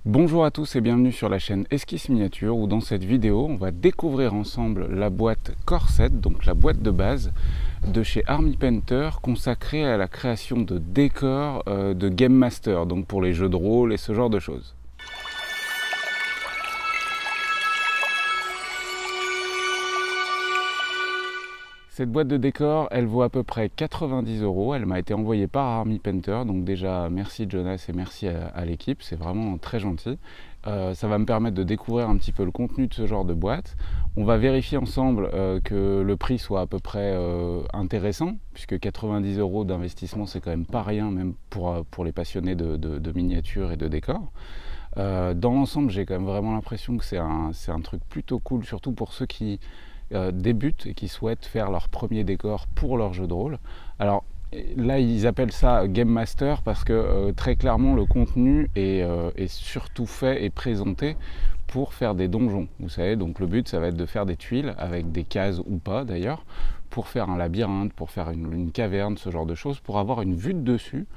Bonjour à tous et bienvenue sur la chaîne Esquisse Miniature où dans cette vidéo on va découvrir ensemble la boîte Corset, donc la boîte de base de chez Army Painter consacrée à la création de décors de Game Master, donc pour les jeux de rôle et ce genre de choses. Cette boîte de décor, elle vaut à peu près 90 €. Elle m'a été envoyée par Army Painter, donc déjà merci Jonas et merci à l'équipe, c'est vraiment très gentil. Ça va me permettre de découvrir un petit peu le contenu de ce genre de boîte. On va vérifier ensemble que le prix soit à peu près intéressant, puisque 90 € d'investissement c'est quand même pas rien, même pour les passionnés de miniatures et de décors. Dans l'ensemble, j'ai quand même vraiment l'impression que c'est un truc plutôt cool, surtout pour ceux qui débutent et qui souhaitent faire leur premier décor pour leur jeu de rôle. Alors là ils appellent ça Game Master parce que très clairement le contenu est surtout fait et présenté pour faire des donjons. Vous savez, donc le but ça va être de faire des tuiles avec des cases ou pas d'ailleurs, pour faire un labyrinthe, pour faire une caverne, ce genre de choses, pour avoir une vue de dessus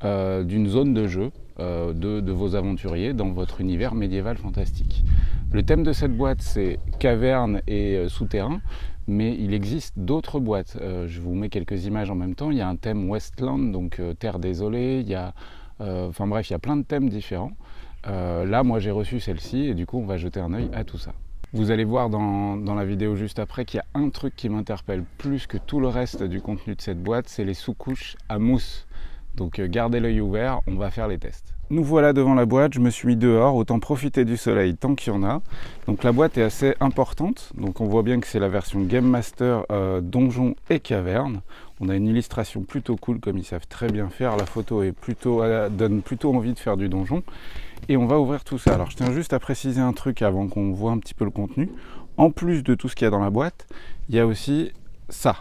d'une zone de jeu de vos aventuriers dans votre univers médiéval fantastique. Le thème de cette boîte c'est caverne et souterrain, mais il existe d'autres boîtes. Je vous mets quelques images en même temps. Il y a un thème Westland, donc terre désolée, il y a, enfin bref, il y a plein de thèmes différents. Là moi j'ai reçu celle-ci et du coup on va jeter un œil à tout ça. Vous allez voir dans la vidéo juste après qu'il y a un truc qui m'interpelle plus que tout le reste du contenu de cette boîte, c'est les sous-couches à mousse. Donc gardez l'œil ouvert, on va faire les tests. Nous voilà devant la boîte, je me suis mis dehors, autant profiter du soleil tant qu'il y en a. Donc la boîte est assez importante, donc on voit bien que c'est la version Game Master Donjon et Caverne. On a une illustration plutôt cool comme ils savent très bien faire, la photo est donne plutôt envie de faire du donjon. Et on va ouvrir tout ça. Alors je tiens juste à préciser un truc avant qu'on voit un petit peu le contenu. En plus de tout ce qu'il y a dans la boîte, il y a aussi ça.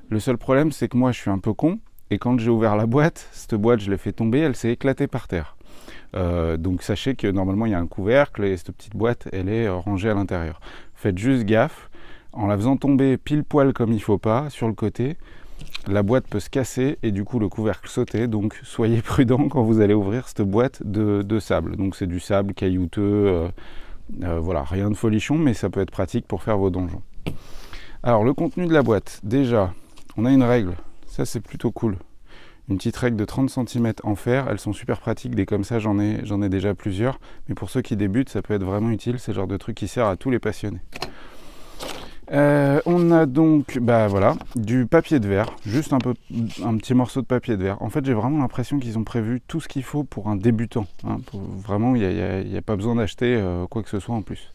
Le seul problème c'est que moi je suis un peu con. Et quand j'ai ouvert la boîte, cette boîte, je l'ai fait tomber, elle s'est éclatée par terre. Donc sachez que normalement, il y a un couvercle et cette petite boîte, elle est rangée à l'intérieur. Faites juste gaffe, en la faisant tomber pile poil comme il ne faut pas, sur le côté, la boîte peut se casser et du coup le couvercle sauter. Donc soyez prudents quand vous allez ouvrir cette boîte de sable. Donc c'est du sable caillouteux, voilà, rien de folichon, mais ça peut être pratique pour faire vos donjons. Alors le contenu de la boîte, déjà, on a une règle. Ça c'est plutôt cool. Une petite règle de 30 cm en fer, elles sont super pratiques, des comme ça j'en ai déjà plusieurs, mais pour ceux qui débutent ça peut être vraiment utile, c'est le genre de truc qui sert à tous les passionnés. On a donc voilà, du papier de verre, juste un petit morceau de papier de verre. En fait j'ai vraiment l'impression qu'ils ont prévu tout ce qu'il faut pour un débutant, hein, vraiment il n'y a pas besoin d'acheter quoi que ce soit en plus.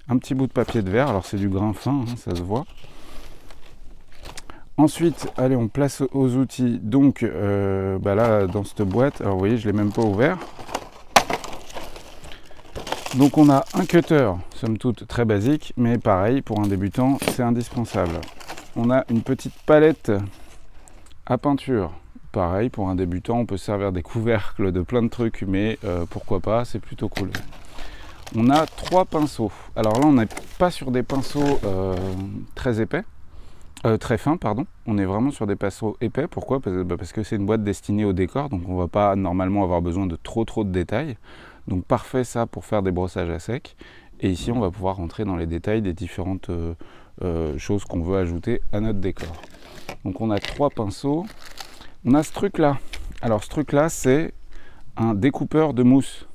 Un petit bout de papier de verre, alors c'est du grain fin, hein, ça se voit. Ensuite, allez, on place aux outils. Donc là, dans cette boîte, alors vous voyez, je ne l'ai même pas ouvert. Donc on a un cutter, somme toute très basique, mais pareil, pour un débutant, c'est indispensable. On a une petite palette à peinture. Pareil, pour un débutant, on peut se servir des couvercles de plein de trucs, mais pourquoi pas, c'est plutôt cool. On a 3 pinceaux. Alors là, on n'est pas sur des pinceaux très épais. Très fin, pardon. On est vraiment sur des pinceaux épais. Pourquoi? Parce que c'est une boîte destinée au décor, donc on ne va pas normalement avoir besoin de trop de détails. Donc parfait ça pour faire des brossages à sec. Et ici on va pouvoir rentrer dans les détails des différentes choses qu'on veut ajouter à notre décor. Donc on a 3 pinceaux. On a ce truc là. Alors ce truc là c'est un découpeur de mousse.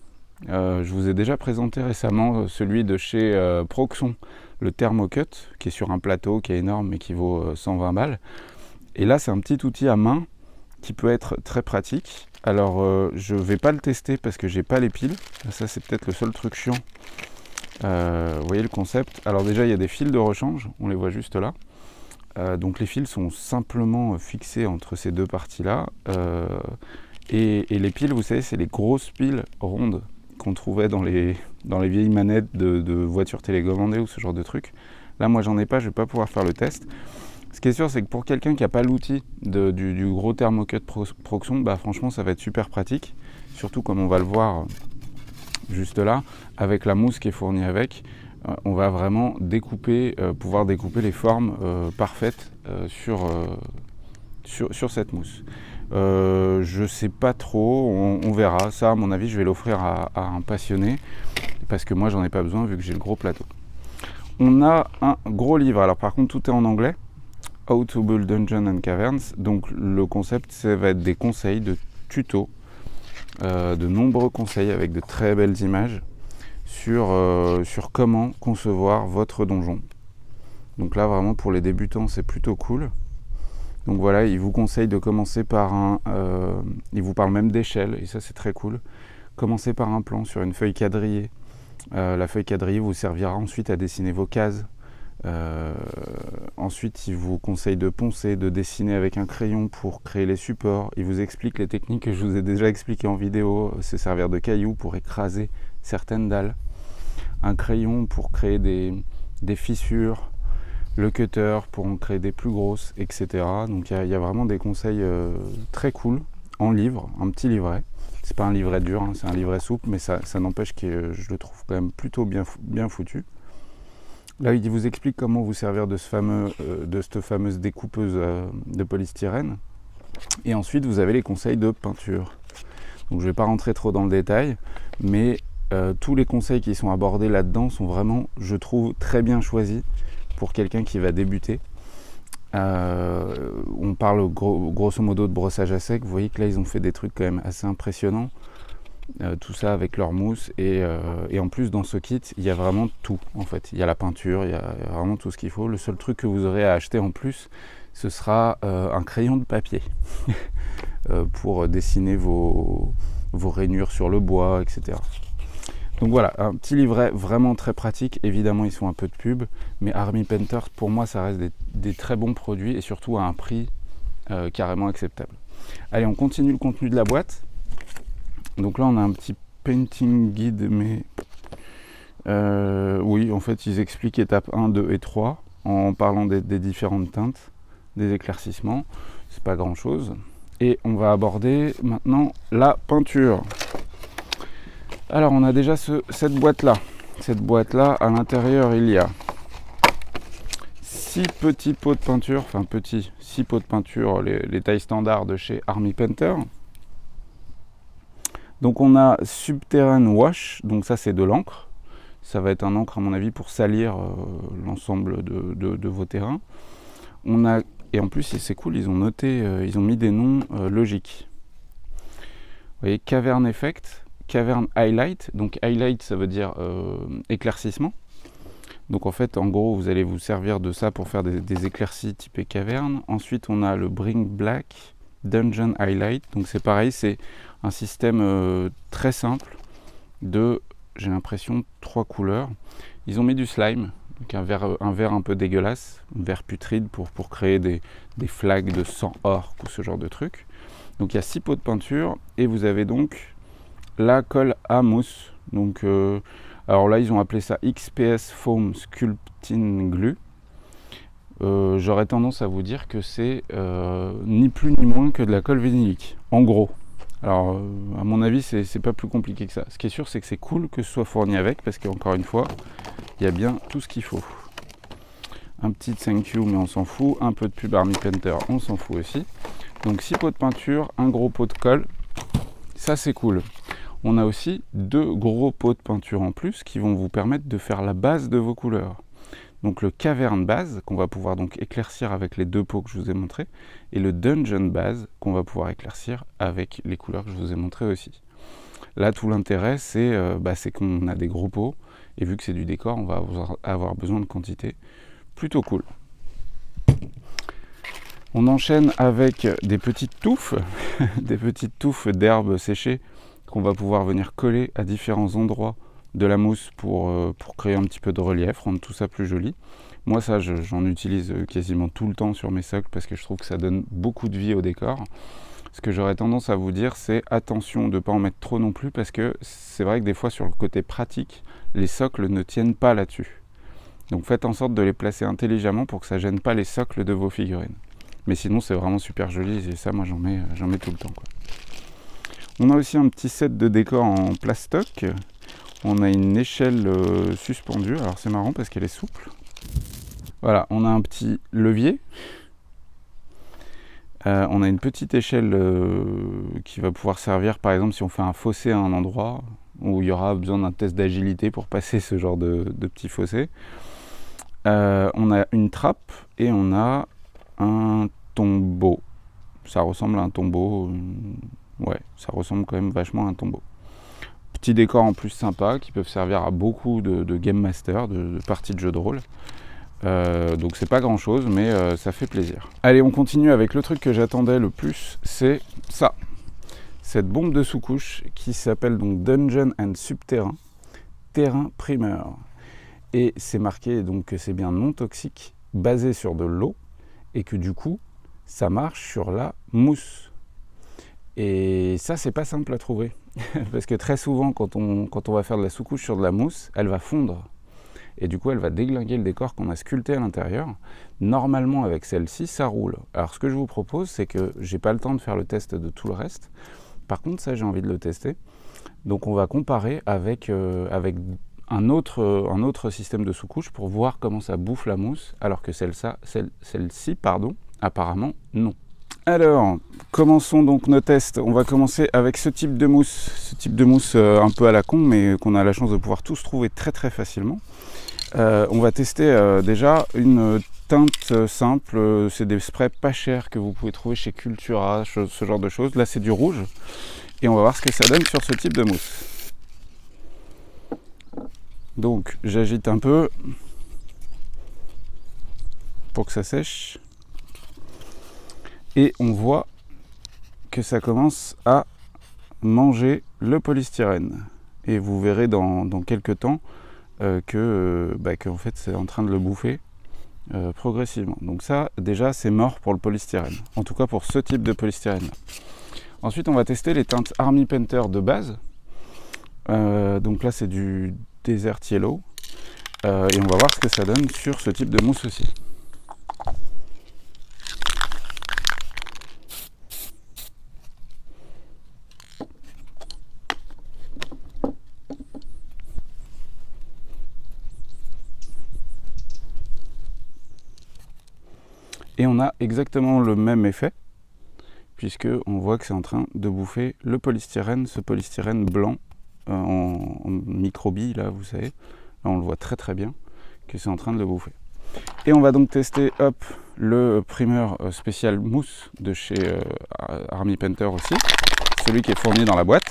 Je vous ai déjà présenté récemment celui de chez Proxon, le Thermocut, qui est sur un plateau qui est énorme mais qui vaut 120 balles. Et là c'est un petit outil à main qui peut être très pratique. Alors je ne vais pas le tester parce que j'ai pas les piles. Ça c'est peut-être le seul truc chiant. Vous voyez le concept. Alors déjà il y a des fils de rechange, on les voit juste là. Donc les fils sont simplement fixés entre ces deux parties là. Et les piles, vous savez, c'est les grosses piles rondes qu'on trouvait dans les vieilles manettes de voitures télécommandées ou ce genre de trucs. Là, moi, j'en ai pas, je vais pas pouvoir faire le test. Ce qui est sûr, c'est que pour quelqu'un qui n'a pas l'outil du gros Thermocut Proxon, franchement, ça va être super pratique. Surtout comme on va le voir juste là, avec la mousse qui est fournie avec, on va vraiment pouvoir découper les formes parfaites sur cette mousse. Je sais pas trop, on verra. Ça, à mon avis, je vais l'offrir à un passionné parce que moi, j'en ai pas besoin vu que j'ai le gros plateau. On a un gros livre. Alors, par contre, tout est en anglais. How to Build Dungeons and Caverns. Donc, le concept, ça va être des conseils, de tutos, de nombreux conseils avec de très belles images sur comment concevoir votre donjon. Donc là, vraiment, pour les débutants, c'est plutôt cool. Donc voilà, il vous conseille de commencer par il vous parle même d'échelle, et ça c'est très cool. Commencez par un plan sur une feuille quadrillée. La feuille quadrillée vous servira ensuite à dessiner vos cases. Ensuite, il vous conseille de poncer, de dessiner avec un crayon pour créer les supports. Il vous explique les techniques que je vous ai déjà expliquées en vidéo. Se servir de cailloux pour écraser certaines dalles. Un crayon pour créer des fissures. Le cutter pour en créer des plus grosses, etc. Donc il y a vraiment des conseils très cool en livre, un petit livret. C'est pas un livret dur, hein, c'est un livret souple, mais ça n'empêche que je le trouve quand même plutôt bien foutu. Là, il vous explique comment vous servir de cette fameuse découpeuse de polystyrène. Et ensuite, vous avez les conseils de peinture. Donc je ne vais pas rentrer trop dans le détail, mais tous les conseils qui sont abordés là-dedans sont vraiment, je trouve, très bien choisis pour quelqu'un qui va débuter. On parle grosso modo de brossage à sec. Vous voyez que là ils ont fait des trucs quand même assez impressionnants, tout ça avec leur mousse, et en plus dans ce kit il y a vraiment tout en fait. Il y a la peinture, il y a vraiment tout ce qu'il faut. Le seul truc que vous aurez à acheter en plus, ce sera un crayon de papier pour dessiner vos rainures sur le bois, etc. Donc voilà, un petit livret vraiment très pratique. Évidemment, ils font un peu de pub, mais Army Painters, pour moi, ça reste des très bons produits et surtout à un prix carrément acceptable. Allez, on continue le contenu de la boîte. Donc là, on a un petit painting guide, mais oui, en fait, ils expliquent étapes 1, 2 et 3 en parlant des différentes teintes, des éclaircissements. C'est pas grand-chose. Et on va aborder maintenant la peinture. Alors on a déjà cette boîte-là. Cette boîte-là, à l'intérieur, il y a 6 petits pots de peinture, enfin petits, 6 pots de peinture, les tailles standards de chez Army Painter. Donc on a Subterranean Wash, donc ça c'est de l'encre. Ça va être un encre à mon avis pour salir l'ensemble de vos terrains. On a, et en plus c'est cool, ils ont noté, ils ont mis des noms logiques. Vous voyez, Cavern Effect. Cavern Highlight, donc highlight ça veut dire éclaircissement. Donc en fait en gros vous allez vous servir de ça pour faire des éclaircies typées caverne. Ensuite on a le Bring Black Dungeon Highlight, donc c'est pareil, c'est un système très simple de, j'ai l'impression, 3 couleurs. Ils ont mis du slime, donc un vert un peu dégueulasse, un vert putride pour créer des flags de sang orc ou ce genre de truc. Donc il y a 6 pots de peinture et vous avez donc la colle à mousse. Donc alors là ils ont appelé ça XPS Foam Sculpting Glue. J'aurais tendance à vous dire que c'est ni plus ni moins que de la colle vinylique, en gros. Alors à mon avis c'est pas plus compliqué que ça. Ce qui est sûr c'est que c'est cool que ce soit fourni avec, parce qu'encore une fois il y a bien tout ce qu'il faut. Un petit thank you mais on s'en fout, un peu de pub Army Painter on s'en fout aussi. Donc 6 pots de peinture, un gros pot de colle, ça c'est cool. On a aussi 2 gros pots de peinture en plus qui vont vous permettre de faire la base de vos couleurs. Donc le Cavern Base qu'on va pouvoir donc éclaircir avec les 2 pots que je vous ai montrés, et le Dungeon Base qu'on va pouvoir éclaircir avec les couleurs que je vous ai montrées aussi. Là tout l'intérêt c'est qu'on a des gros pots, et vu que c'est du décor on va avoir besoin de quantité. Plutôt cool. On enchaîne avec des petites touffes, des petites touffes d'herbes séchées qu'on va pouvoir venir coller à différents endroits de la mousse pour créer un petit peu de relief, rendre tout ça plus joli. Moi ça j'en utilise quasiment tout le temps sur mes socles parce que je trouve que ça donne beaucoup de vie au décor. Ce que j'aurais tendance à vous dire c'est attention de ne pas en mettre trop non plus, parce que c'est vrai que des fois sur le côté pratique, les socles ne tiennent pas là-dessus. Donc faites en sorte de les placer intelligemment pour que ça ne gêne pas les socles de vos figurines. Mais sinon c'est vraiment super joli, et ça moi j'en mets tout le temps, quoi. On a aussi un petit set de décor en plastoc. On a une échelle suspendue, alors c'est marrant parce qu'elle est souple. Voilà, on a un petit levier. On a une petite échelle qui va pouvoir servir, par exemple, si on fait un fossé à un endroit où il y aura besoin d'un test d'agilité pour passer ce genre de petit fossé. On a une trappe et on a un tombeau. Ça ressemble à un tombeau. Ouais, ça ressemble quand même vachement à un tombeau. Petit décor en plus sympa qui peuvent servir à beaucoup de game master, de parties de jeux de rôle. Donc c'est pas grand chose, mais ça fait plaisir. Allez, on continue avec le truc que j'attendais le plus, c'est ça. Cette bombe de sous-couche qui s'appelle donc Dungeon and Subterrain, terrain primeur. Et c'est marqué donc que c'est bien non toxique, basé sur de l'eau, et que du coup, ça marche sur la mousse. Et ça, c'est pas simple à trouver. Parce que très souvent, quand on va faire de la sous-couche sur de la mousse, elle va fondre. Et du coup, elle va déglinguer le décor qu'on a sculpté à l'intérieur. Normalement, avec celle-ci, ça roule. Alors, ce que je vous propose, c'est que j'ai pas le temps de faire le test de tout le reste. Par contre, ça, j'ai envie de le tester. Donc, on va comparer avec un autre système de sous-couche pour voir comment ça bouffe la mousse, alors que celle-ci, apparemment, non. Alors, commençons donc nos tests. On va commencer avec ce type de mousse un peu à la con, mais qu'on a la chance de pouvoir tous trouver très très facilement. On va tester déjà une teinte simple, c'est des sprays pas chers que vous pouvez trouver chez Cultura, ce genre de choses. Là c'est du rouge, et on va voir ce que ça donne sur ce type de mousse. Donc j'agite un peu pour que ça sèche. Et on voit que ça commence à manger le polystyrène. Et vous verrez dans quelques temps qu'en fait c'est en train de le bouffer progressivement. Donc ça, déjà, c'est mort pour le polystyrène. En tout cas pour ce type de polystyrène. Ensuite, on va tester les teintes Army Painter de base. Donc là, c'est du Desert Yellow. Et on va voir ce que ça donne sur ce type de mousse aussi. Et on a exactement le même effet, puisque on voit que c'est en train de bouffer le polystyrène, ce polystyrène blanc en microbilles, là, vous savez. Là, on le voit très très bien, que c'est en train de le bouffer. Et on va donc tester, hop, le primeur spécial mousse de chez Army Painter aussi, celui qui est fourni dans la boîte.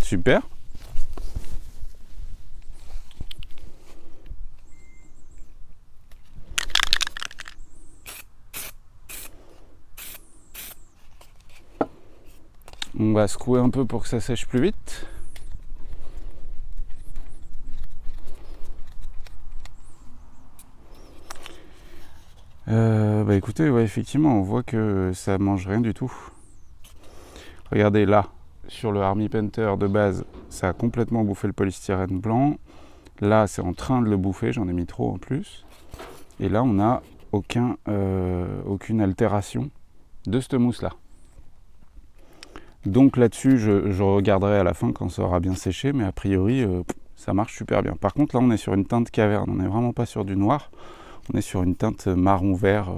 Super. On va secouer un peu pour que ça sèche plus vite. Écoutez, ouais, effectivement, on voit que ça mange rien du tout. Regardez là, sur le Army Painter de base, ça a complètement bouffé le polystyrène blanc. Là, c'est en train de le bouffer, j'en ai mis trop en plus. Et là, on n'a aucune altération de cette mousse-là. Donc là-dessus, je regarderai à la fin quand ça aura bien séché, mais a priori, ça marche super bien. Par contre, là, on est sur une teinte caverne, on n'est vraiment pas sur du noir, on est sur une teinte marron-vert,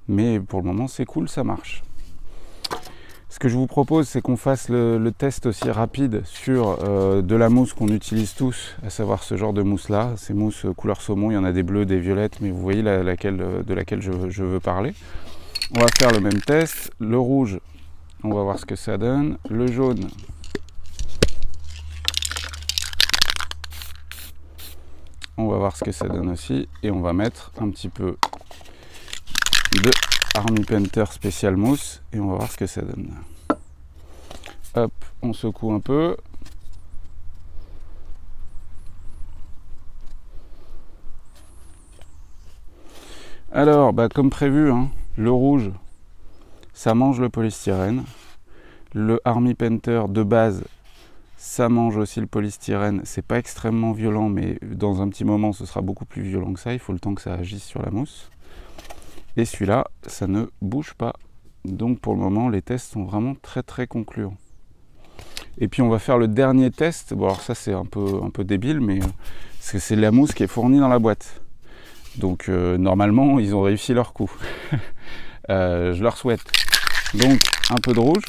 mais pour le moment, c'est cool, ça marche. Ce que je vous propose, c'est qu'on fasse le test aussi rapide sur de la mousse qu'on utilise tous, à savoir ce genre de mousse-là. Ces mousses couleur saumon, il y en a des bleues, des violettes, mais vous voyez de laquelle je veux parler. On va faire le même test. Le rouge, on va voir ce que ça donne. Le jaune, on va voir ce que ça donne aussi. Et on va mettre un petit peu de Army Painter spécial mousse. Et on va voir ce que ça donne. Hop, on secoue un peu. Alors, comme prévu, hein, le rouge, ça mange le polystyrène. Le Army Painter de base, ça mange aussi le polystyrène. C'est pas extrêmement violent, mais dans un petit moment, ce sera beaucoup plus violent que ça. Il faut le temps que ça agisse sur la mousse. Et celui-là, ça ne bouge pas. Donc pour le moment, les tests sont vraiment très très concluants. Et puis on va faire le dernier test. Bon, alors ça c'est un peu débile, mais c'est la mousse qui est fournie dans la boîte. Donc normalement, ils ont réussi leur coup. Je leur souhaite. Donc un peu de rouge.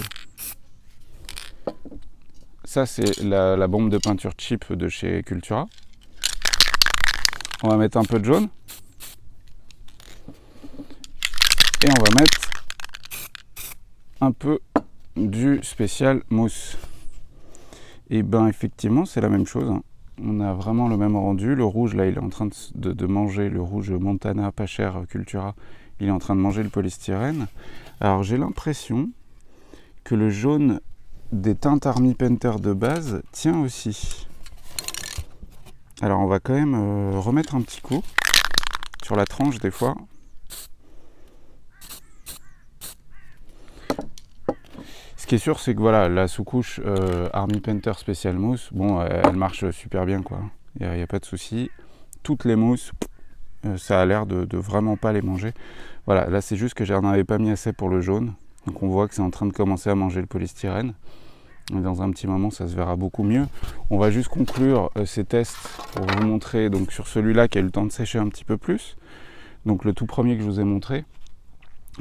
Ça c'est la bombe de peinture cheap de chez Cultura. On va mettre un peu de jaune. Et on va mettre un peu du spécial mousse. Et ben effectivement c'est la même chose, hein. On a vraiment le même rendu. Le rouge là il est en train de manger, le rouge Montana pas cher Cultura, il est en train de manger le polystyrène. Alors j'ai l'impression que le jaune des teintes Army Painter de base tient aussi. Alors on va quand même remettre un petit coup sur la tranche des fois. Ce qui est sûr, c'est que voilà, la sous-couche Army Painter Special Mousse, bon, elle marche super bien, quoi. Il n'y a pas de souci. Toutes les mousses, ça a l'air de vraiment pas les manger. Voilà, là c'est juste que j'en avais pas mis assez pour le jaune. Donc on voit que c'est en train de commencer à manger le polystyrène. Et dans un petit moment, ça se verra beaucoup mieux. On va juste conclure ces tests pour vous montrer, donc sur celui-là qui a eu le temps de sécher un petit peu plus. Donc le tout premier que je vous ai montré.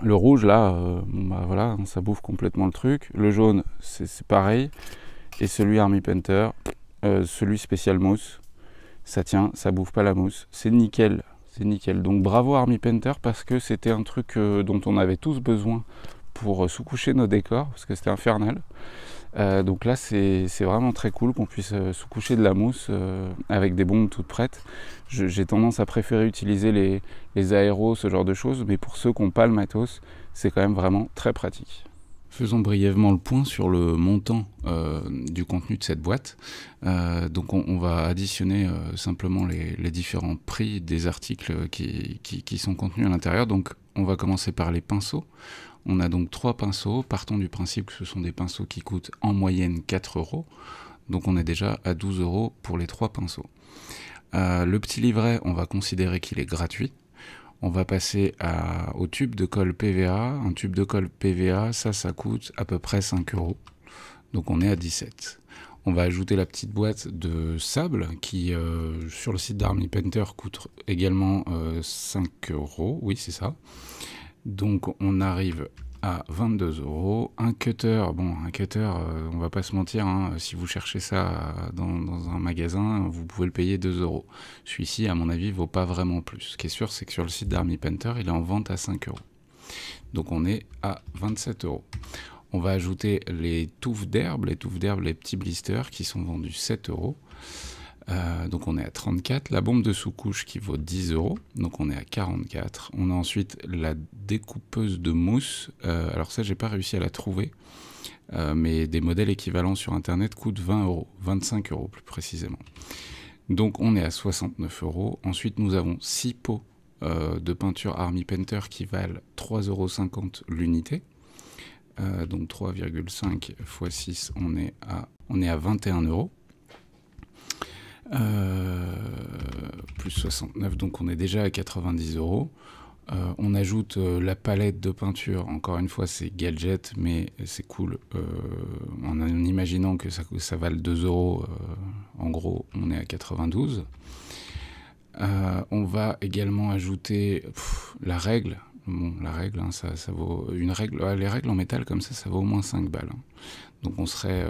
Le rouge là, bah voilà, ça bouffe complètement le truc. Le jaune, c'est pareil. Et celui Army Painter, celui spécial mousse, ça tient, ça bouffe pas la mousse. C'est nickel, c'est nickel. Donc bravo Army Painter parce que c'était un truc dont on avait tous besoin pour sous-coucher nos décors, parce que c'était infernal. Donc là c'est vraiment très cool qu'on puisse sous-coucher de la mousse avec des bombes toutes prêtes. J'ai tendance à préférer utiliser les aéros, ce genre de choses, mais pour ceux qui n'ont pas le matos, c'est quand même vraiment très pratique. Faisons brièvement le point sur le montant du contenu de cette boîte. Donc on va additionner simplement les différents prix des articles qui sont contenus à l'intérieur. Donc on va commencer par les pinceaux. On a donc 3 pinceaux, partons du principe que ce sont des pinceaux qui coûtent en moyenne 4 €. Donc on est déjà à 12 € pour les 3 pinceaux. Le petit livret, on va considérer qu'il est gratuit. On va passer au tube de colle PVA. Un tube de colle PVA, ça coûte à peu près 5 €. Donc on est à 17. On va ajouter la petite boîte de sable qui, sur le site d'Army Painter, coûte également 5 €. Oui, c'est ça. Donc on arrive à 22 €. Un cutter, on va pas se mentir, hein, si vous cherchez ça dans un magasin, vous pouvez le payer 2 €. Celui-ci, à mon avis, vaut pas vraiment plus. Ce qui est sûr, c'est que sur le site d'Army Painter, il est en vente à 5 €. Donc on est à 27 €. On va ajouter les touffes d'herbe, les petits blisters qui sont vendus 7 €. Donc on est à 34. La bombe de sous-couche qui vaut 10 €, donc on est à 44. On a ensuite la découpeuse de mousse. Alors ça, j'ai pas réussi à la trouver, mais des modèles équivalents sur internet coûtent 20 €, 25 € plus précisément. Donc on est à 69 €. Ensuite, nous avons 6 pots de peinture Army Painter qui valent 3,50 € l'unité. Donc 3,5 x 6, on est à 21 €. Plus 69, donc on est déjà à 90 €. On ajoute la palette de peinture. Encore une fois, c'est gadget, mais c'est cool. En imaginant que ça vale 2 €, en gros, on est à 92. On va également ajouter la règle. Bon, la règle, hein, ça vaut une règle. Les règles en métal comme ça vaut au moins 5 balles. Hein. Donc on serait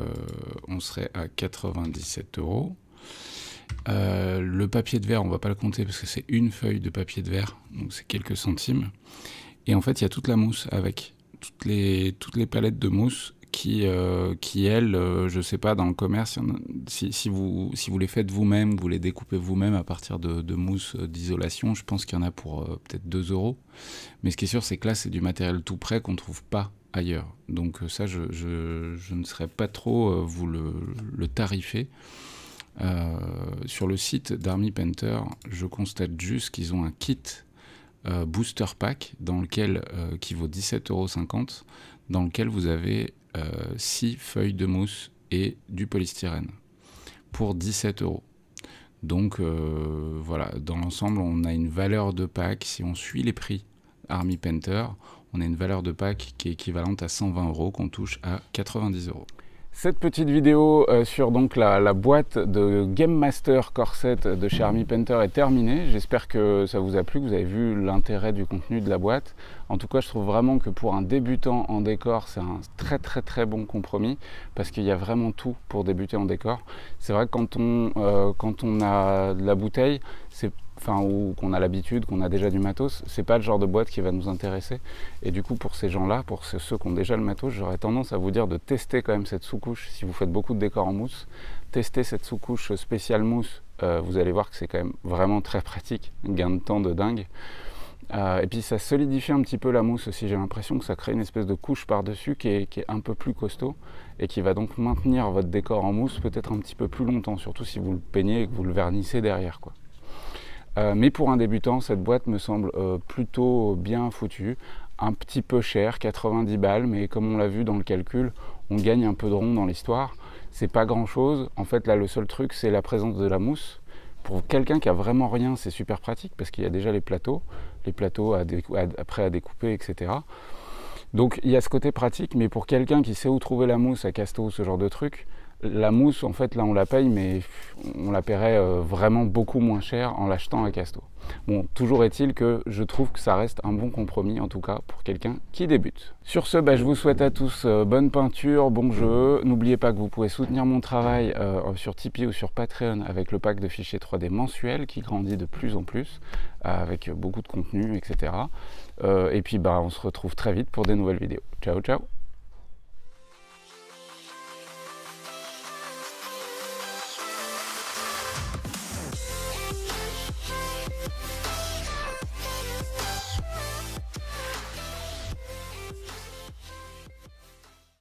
à 97 €. Le papier de verre, on va pas le compter parce que c'est une feuille de papier de verre, donc c'est quelques centimes. Et en fait, il y a toute la mousse avec toutes les palettes de mousse qui elles, je sais pas, dans le commerce, si vous les faites vous-même, vous les découpez vous-même à partir de mousse d'isolation, je pense qu'il y en a pour peut-être 2 €. Mais ce qui est sûr, c'est que là, c'est du matériel tout prêt qu'on trouve pas ailleurs. Donc ça, je ne saurais pas trop vous le tarifer. Sur le site d'Army Painter, je constate juste qu'ils ont un kit booster pack qui vaut 17,50 €, dans lequel vous avez 6 feuilles de mousse et du polystyrène pour 17 €. Donc voilà, dans l'ensemble, on a une valeur de pack, si on suit les prix Army Painter, on a une valeur de pack qui est équivalente à 120 € qu'on touche à 90 €. Cette petite vidéo sur donc la boîte de Game Master Corset de chez Army Painter est terminée. J'espère que ça vous a plu, que vous avez vu l'intérêt du contenu de la boîte. En tout cas, je trouve vraiment que pour un débutant en décor, c'est un très bon compromis parce qu'il y a vraiment tout pour débuter en décor. C'est vrai que quand on a de la bouteille, ou qu'on a l'habitude, qu'on a déjà du matos, c'est pas le genre de boîte qui va nous intéresser. Et du coup, pour ces gens-là, pour ceux qui ont déjà le matos, j'aurais tendance à vous dire de tester quand même cette sous-couche. Si vous faites beaucoup de décors en mousse, testez cette sous-couche spéciale mousse. Vous allez voir que c'est quand même vraiment très pratique, un gain de temps de dingue. Et puis ça solidifie un petit peu la mousse aussi. J'ai l'impression que ça crée une espèce de couche par-dessus qui est un peu plus costaud et qui va donc maintenir votre décor en mousse peut-être un petit peu plus longtemps, surtout si vous le peignez et que vous le vernissez derrière, quoi. Mais pour un débutant, cette boîte me semble plutôt bien foutue, un petit peu cher, 90 balles, mais comme on l'a vu dans le calcul, on gagne un peu de rond dans l'histoire. C'est pas grand chose. En fait, là, le seul truc, c'est la présence de la mousse. Pour quelqu'un qui a vraiment rien, c'est super pratique parce qu'il y a déjà les plateaux après à découper, etc. Donc il y a ce côté pratique, mais pour quelqu'un qui sait où trouver la mousse à Casto, ce genre de truc, la mousse, en fait, là, on la paye, mais on la paierait vraiment beaucoup moins cher en l'achetant à Casto. Bon, toujours est-il que je trouve que ça reste un bon compromis, en tout cas, pour quelqu'un qui débute. Sur ce, je vous souhaite à tous bonne peinture, bon jeu. N'oubliez pas que vous pouvez soutenir mon travail sur Tipeee ou sur Patreon avec le pack de fichiers 3D mensuel qui grandit de plus en plus, avec beaucoup de contenu, etc. Et puis, on se retrouve très vite pour des nouvelles vidéos. Ciao, ciao!